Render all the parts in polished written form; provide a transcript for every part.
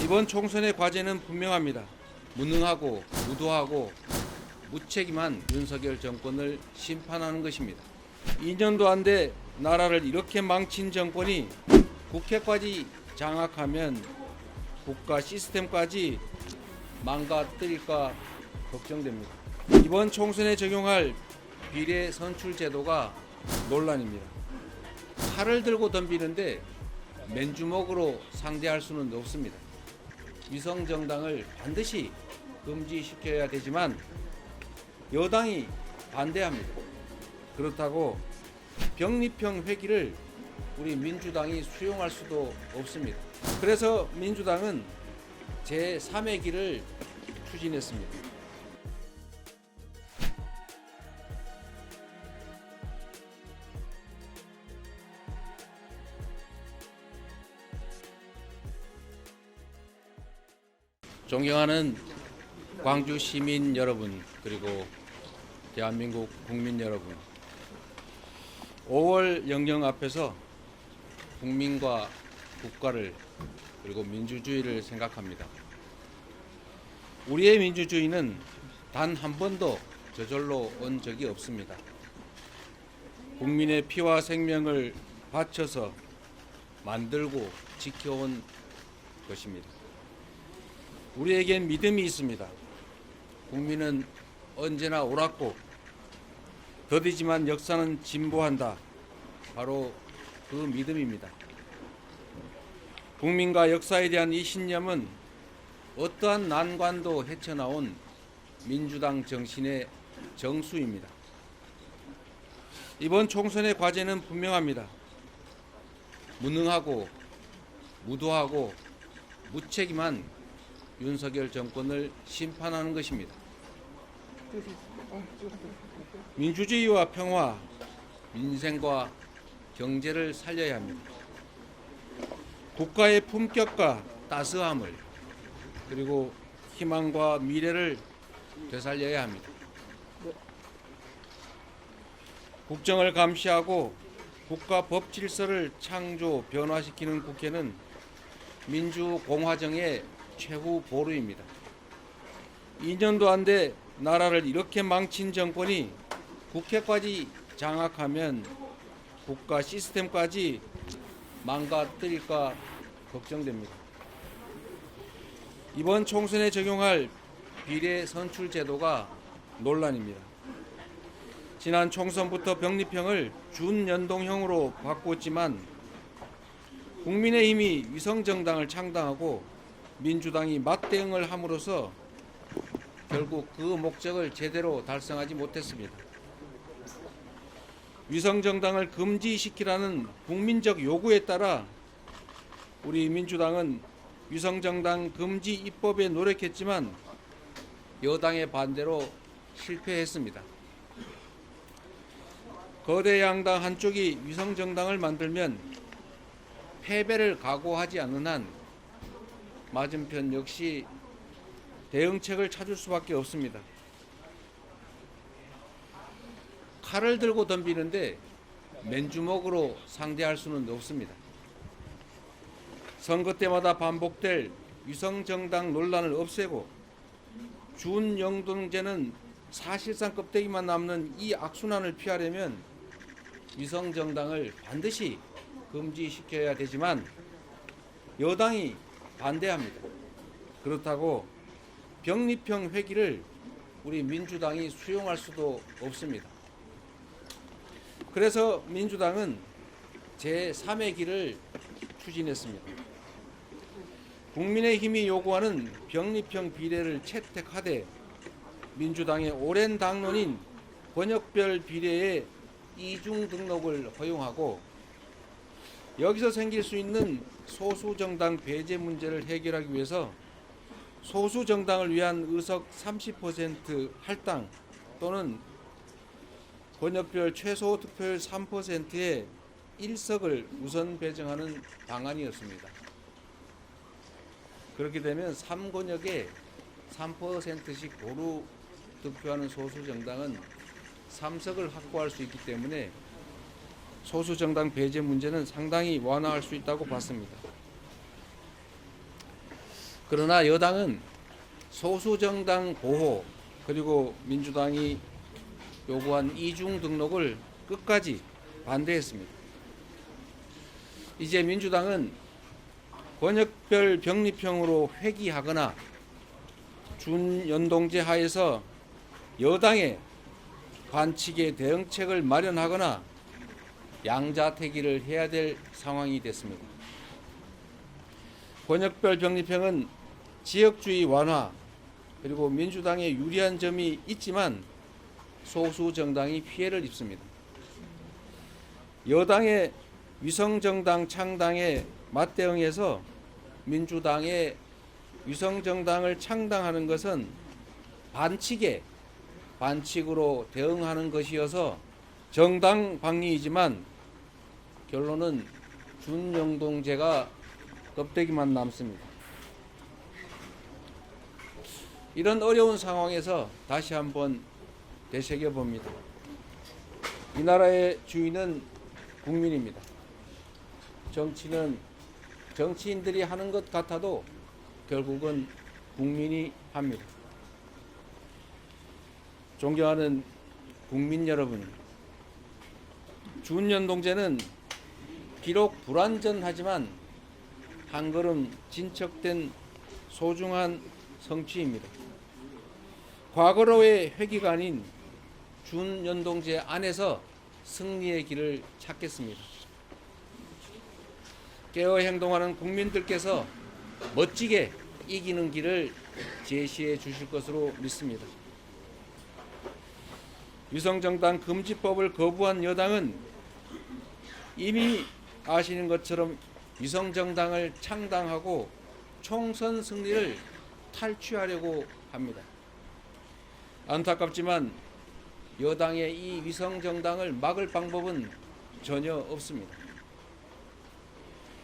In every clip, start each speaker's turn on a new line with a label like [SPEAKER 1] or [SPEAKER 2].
[SPEAKER 1] 이번 총선의 과제는 분명합니다. 무능하고 무도하고 무책임한 윤석열 정권을 심판하는 것입니다. 2년도 안 돼 나라를 이렇게 망친 정권이 국회까지 장악하면 국가 시스템까지 망가뜨릴까 걱정됩니다. 이번 총선에 적용할 비례 선출 제도가 논란입니다. 칼을 들고 덤비는데 맨주먹으로 상대할 수는 없습니다. 위성정당을 반드시 금지시켜야 되지만 여당이 반대합니다. 그렇다고 병립형 회기를 우리 민주당이 수용할 수도 없습니다. 그래서 민주당은 제3의 길을 추진했습니다. 존경하는 광주 시민 여러분, 그리고 대한민국 국민 여러분, 5월 영령 앞에서 국민과 국가를 그리고 민주주의를 생각합니다. 우리의 민주주의는 단 한 번도 저절로 온 적이 없습니다. 국민의 피와 생명을 바쳐서 만들고 지켜온 것입니다. 우리에겐 믿음이 있습니다. 국민은 언제나 옳았고 더디지만 역사는 진보한다. 바로 그 믿음입니다. 국민과 역사에 대한 이 신념은 어떠한 난관도 헤쳐나온 민주당 정신의 정수입니다. 이번 총선의 과제는 분명합니다. 무능하고 무도하고 무책임한 윤석열 정권을 심판하는 것입니다. 민주주의와 평화, 민생과 경제를 살려야 합니다. 국가의 품격과 따스함을 그리고 희망과 미래를 되살려야 합니다. 국정을 감시하고 국가 법 질서를 창조 변화시키는 국회는 민주공화정의 최후 보루입니다. 2년도 안 돼 나라를 이렇게 망친 정권이 국회까지 장악하면 국가 시스템까지 망가뜨릴까 걱정됩니다. 이번 총선에 적용할 비례 선출 제도가 논란입니다. 지난 총선부터 병립형을 준연동형으로 바꿨지만 국민의힘이 위성정당을 창당하고 민주당이 맞대응을 함으로써 결국 그 목적을 제대로 달성하지 못했습니다. 위성정당을 금지시키라는 국민적 요구에 따라 우리 민주당은 위성정당 금지 입법에 노력했지만 여당의 반대로 실패했습니다. 거대 양당 한쪽이 위성정당을 만들면 패배를 각오하지 않는 한 맞은편 역시 대응책을 찾을 수밖에 없습니다. 칼을 들고 덤비는데 맨주먹으로 상대할 수는 없습니다. 선거 때마다 반복될 위성정당 논란을 없애고 준영동제는 사실상 껍데기만 남는 이 악순환을 피하려면 위성정당을 반드시 금지시켜야 되지만 여당이 반대합니다. 그렇다고 병립형 회기를 우리 민주당이 수용할 수도 없습니다. 그래서 민주당은 제3의 길을 추진했습니다. 국민의힘이 요구하는 병립형 비례를 채택하되 민주당의 오랜 당론인 권역별 비례의 이중 등록을 허용하고 여기서 생길 수 있는 소수정당 배제 문제를 해결하기 위해서 소수정당을 위한 의석 30% 할당 또는 권역별 최소 득표율 3%의 1석을 우선 배정하는 방안이었습니다. 그렇게 되면 3권역에 3%씩 고루 득표하는 소수정당은 3석을 확보할 수 있기 때문에 소수정당 배제 문제는 상당히 완화할 수 있다고 봤습니다. 그러나 여당은 소수정당 보호 그리고 민주당이 요구한 이중 등록을 끝까지 반대했습니다. 이제 민주당은 권역별 병립형으로 회귀하거나 준연동제 하에서 여당의 관측의 대응책을 마련하거나 양자택일을 해야 될 상황이 됐습니다. 권역별 병립형은 지역주의 완화 그리고 민주당에 유리한 점이 있지만 소수 정당이 피해를 입습니다. 여당의 위성정당 창당에 맞대응해서 민주당의 위성정당을 창당하는 것은 반칙으로 대응하는 것이어서 정당 방위이지만 결론은 준연동제가 껍데기만 남습니다. 이런 어려운 상황에서 다시 한번 되새겨봅니다. 이 나라의 주인은 국민입니다. 정치는 정치인들이 하는 것 같아도 결국은 국민이 합니다. 존경하는 국민 여러분, 준연동제는 비록 불완전하지만 한 걸음 진척된 소중한 성취입니다. 과거로의 회귀가 아닌 준연동제 안에서 승리의 길을 찾겠습니다. 깨어 행동하는 국민들께서 멋지게 이기는 길을 제시해 주실 것으로 믿습니다. 위성정당 금지법을 거부한 여당은 이미 아시는 것처럼 위성정당을 창당하고 총선 승리를 탈취하려고 합니다. 안타깝지만 여당의 이 위성정당을 막을 방법은 전혀 없습니다.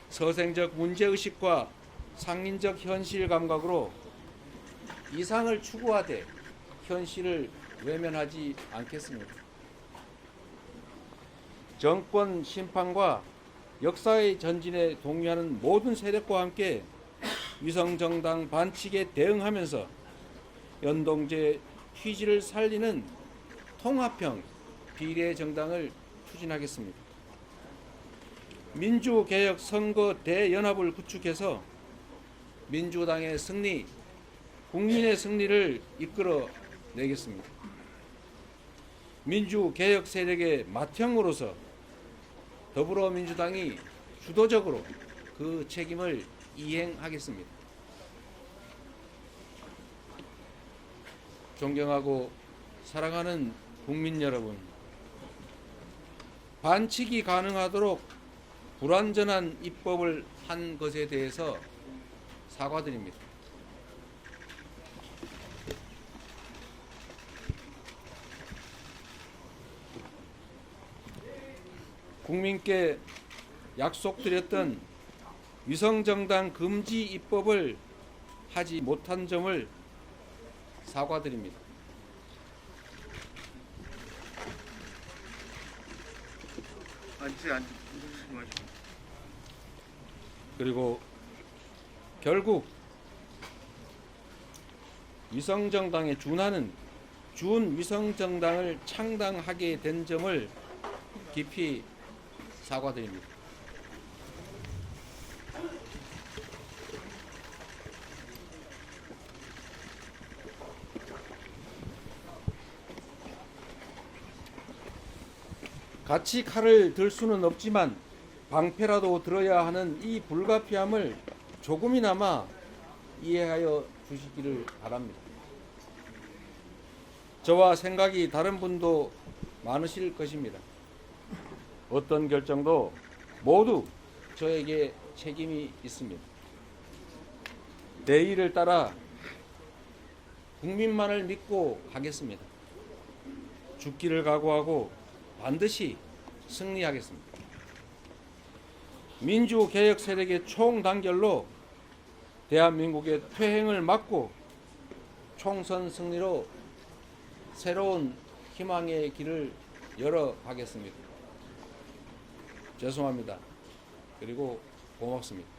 [SPEAKER 1] 서생적 문제의식과 상인적 현실 감각으로 이상을 추구하되 현실을 외면하지 않겠습니다. 정권 심판과 역사의 전진에 동의하는 모든 세력과 함께 위성정당 반칙에 대응하면서 연동제 취지를 살리는 통합형 비례정당을 추진하겠습니다. 민주개혁 선거 대연합을 구축해서 민주당의 승리, 국민의 승리를 이끌어 내겠습니다. 민주개혁 세력의 맏형으로서 더불어민주당이 주도적으로 그 책임을 이행하겠습니다. 존경하고 사랑하는 국민 여러분, 반칙이 가능하도록 불완전한 입법을 한 것에 대해서 사과드립니다. 국민께 약속드렸던 위성정당 금지 입법을 하지 못한 점을 사과드립니다. 그리고 결국 위성정당에 준하는 준위성정당을 창당하게 된 점을 깊이 사과드립니다. 같이 칼을 들 수는 없지만 방패라도 들어야 하는 이 불가피함을 조금이나마 이해하여 주시기를 바랍니다. 저와 생각이 다른 분도 많으실 것입니다. 어떤 결정도 모두 저에게 책임이 있습니다. 내일을 따라 국민만을 믿고 가겠습니다. 죽기를 각오하고 반드시 승리하겠습니다. 민주개혁 세력의 총단결로 대한민국의 퇴행을 막고 총선 승리로 새로운 희망의 길을 열어가겠습니다. 죄송합니다. 그리고 고맙습니다.